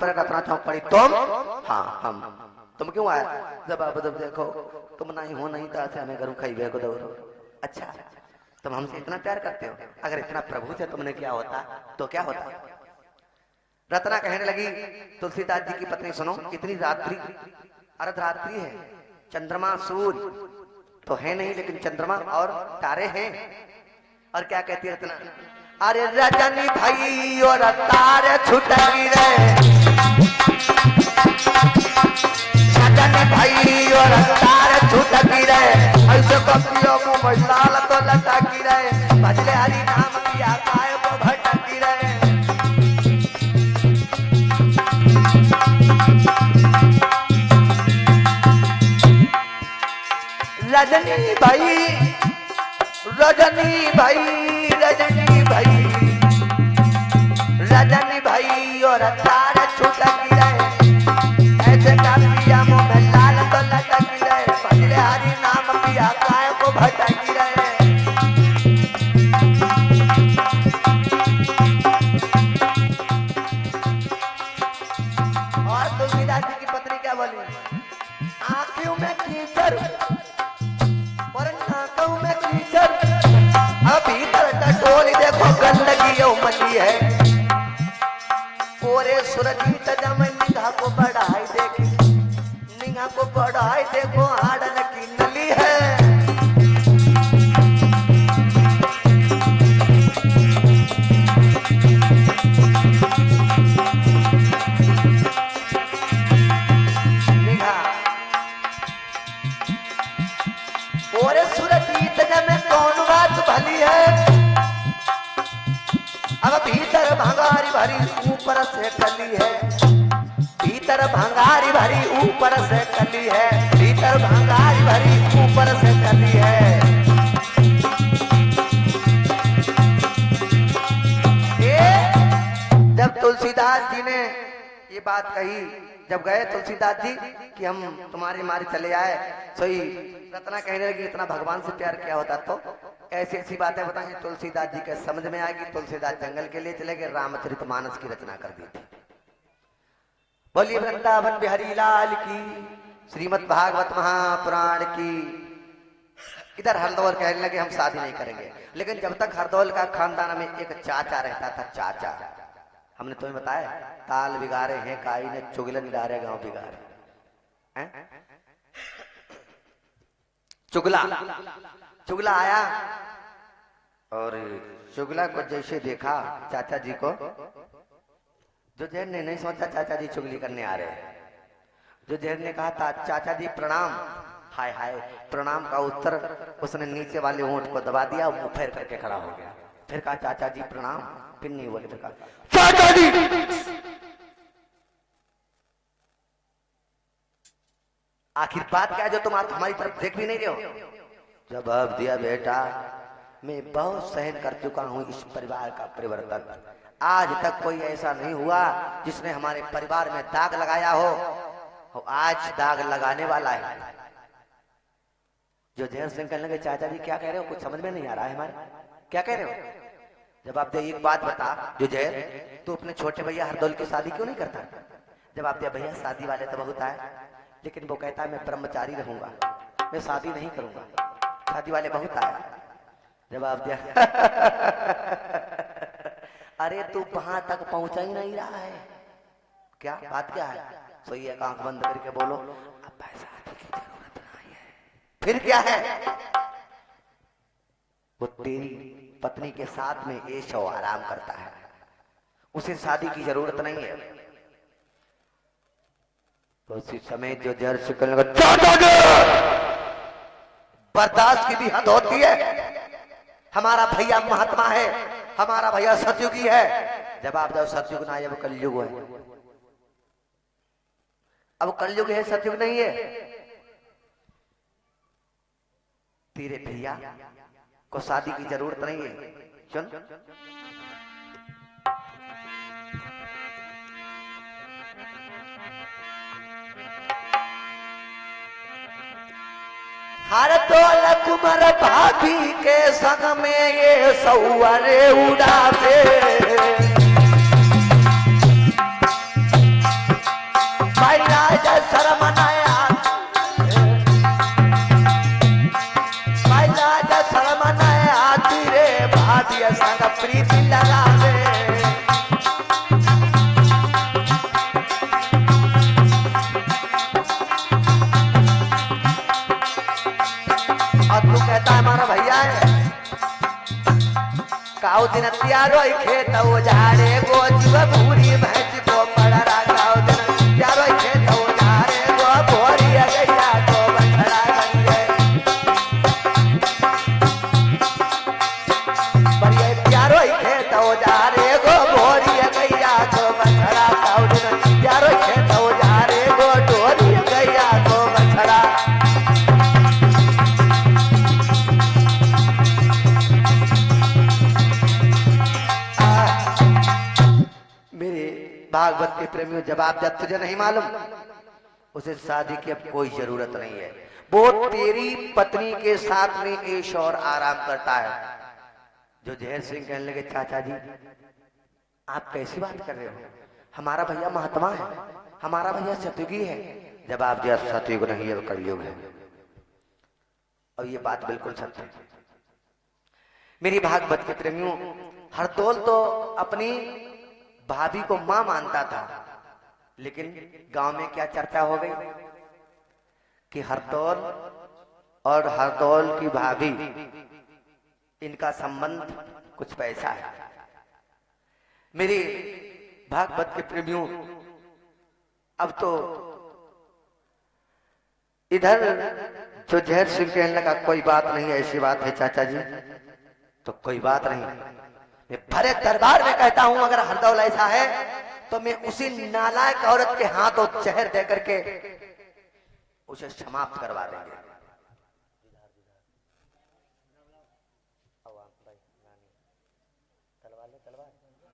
पर रत्ना चौक पड़ी। तुम? हाँ हम। तुम क्यों आए? जब देखो तुम नहीं हो नहीं तो हमें घरों खाई को दो। अच्छा तुम हमसे इतना प्यार करते हो, अगर इतना प्रभु से तुमने क्या होता तो क्या होता? रत्ना कहने लगी तुलसीदास जी की पत्नी सुनो, इतनी रात्रि अर्धरात्रि है, चंद्रमा सूर्य तो है नहीं लेकिन चंद्रमा और तारे हैं। और क्या कहती है रत्ना? अरे रजनी भाई और तारे छुटगी रे, रजनी भाई और तारे छुटगी रे, ऐसे कपियों को मसाल तो लटकी रे, भजले हरि नाम की आकाय को भटकी रे। रजनी भाई रजनी भाई रजनी भाई रजनी भाई और तारे छुटकी रे, ऐसे कपिया मुंह में लाल तो लटकी रे, भजले हरि नाम की आकाय को भटकी रे। और तुलसीदास जी की पत्नी क्या बोली? आंखों में कीचड़ और नाकों में कीचड़, अभी तक टोली देखो गंदगी उमली है, कोरे सुरजीत जम निगाह को बढ़ाई देखी, निगाह को बढ़ाई देखो आड़न की नली है। निगाह कोरे सुरजीत जम कौन बात भली है, अब भीतर भंगारी भरी ऊपर से कली है, भीतर भंगारी भरी ऊपर से कली है, भीतर भंगारी भरी ऊपर से कली है। जब तुलसीदास जी ने ये बात कही, जब गए तुलसीदास जी कि हम तुम्हारे मारे चले आए, सोई रत्ना कहने लगी इतना भगवान से प्यार क्या होता? तो ऐसी ऐसी बातें बताएं तुलसीदास जी के समझ में आएगी। तुलसीदास जंगल के लिए चले गए, रामचरितमानस की रचना कर दी थी। बोलिए वृंदावन बिहारी लाल की, श्रीमद् भागवत महापुराण की। इधर हरदौल कहने लगे हम शादी नहीं करेंगे, लेकिन जब तक हरदौल का खानदान में एक चाचा रहता था, चाचा, हमने तुम्हें बताया ताल बिगाड़े हैं काई ने चुगलन डारे गांव बिगाड़े। चुगला आया और चुगला को जैसे देखा चाचा जी को, जो जैन ने नहीं सोचा चाचा जी चुगली करने आ रहे हैं, जो जैन ने कहा था चाचा जी प्रणाम, हाय हाय प्रणाम का उत्तर उसने नीचे वाले होंठ को दबा दिया, वो फेर करके खड़ा हो गया। फिर कहा चाचा जी प्रणाम, फिर नहीं बोले, फिर कहा चाचा जी। आखिर बात क्या है जो तुम हमारी तरफ देख भी नहीं रहे हो? जवाब दिया बेटा मैं बहुत सहन कर चुका हूं इस परिवार का परिवर्तन, आज तक कोई ऐसा नहीं हुआ जिसने हमारे परिवार में दाग लगाया हो, और आज दाग लगाने वाला है। जो जहर सिंह कहने लगे चाचा जी क्या कह रहे हो, कुछ समझ में नहीं आ रहा है हमारे, क्या कह रहे हो? जवाब दे एक बात बता जो जहर, तू अपने छोटे भैया हरदौल की शादी क्यों नहीं करता? जवाब दिया भैया शादी वाले तो बहुत आए, लेकिन वो कहता है मैं ब्रह्मचारी रहूंगा, मैं शादी नहीं करूंगा, शादी वाले बहुत आए। जवाब दिया अरे तू वहां तक पहुंचा ही नहीं रहा है, क्या बात क्या है? सोई एक आंख बंद करके बोलो अब शादी की जरूरत नहीं है। फिर क्या है? वो तेरी पत्नी के साथ में ऐश और आराम करता है, उसे शादी की जरूरत नहीं है। तो उसी समय जो जहर चिकन बर्दाश्त की भी हद होती है। हमारा भैया महात्मा है, हमारा भैया सतयुगी है। जवाब दो सतयुग ना, अब कलयुग है, अब कलयुग है, सतयुग नहीं है। तेरे भैया को शादी की जरूरत नहीं है। सुन हर तोल कुमार भाभी के संग में ये सौवरे उड़ावे, दिन त्यारो खेत उजारे गो जीव भूरी भैंस को पड़ा रखा दिन त्यारो खेत उजारे गो भोरी गैया को बछड़ा बन गए बढ़िया त्यारो खेत उजारे गो भोरी गैया को बछड़ा खाओ दिन त्यारो खेत उजारे गो ढोरी गैया को बछड़ा भागवत के प्रेमियों जवाब जब तुझे नहीं मालूम उसे शादी की अब कोई जरूरत नहीं है। वो तेरी पत्नी के साथ में ऐश और आराम करता है। जो जहर सिंह कहने लगे चाचा जी आप कैसी बात कर रहे हो, हमारा भैया महात्मा है, हमारा भैया सतयुगी है। जवाब दिया सतयुग नहीं है, कलयुग है। और ये बात बिल्कुल सत्य है। मेरी भागवत के प्रेमियों हरदौल तो अपनी भाभी को मां मानता था, लेकिन गांव में क्या चर्चा हो गई कि हरदौल और हरदौल की भाभी इनका संबंध कुछ पैसा है। मेरी भागवत के प्रेमियों अब तो इधर जो जहर सिंह कहने लगा कोई बात नहीं ऐसी बात है चाचा जी, तो कोई बात नहीं। मैं भरे दरबार में कहता हूं अगर हरदौल ऐसा है तो मैं उसी नालायक औरत के हाथों जहर दे करके उसे समाप्त करवा देंगे। तलवार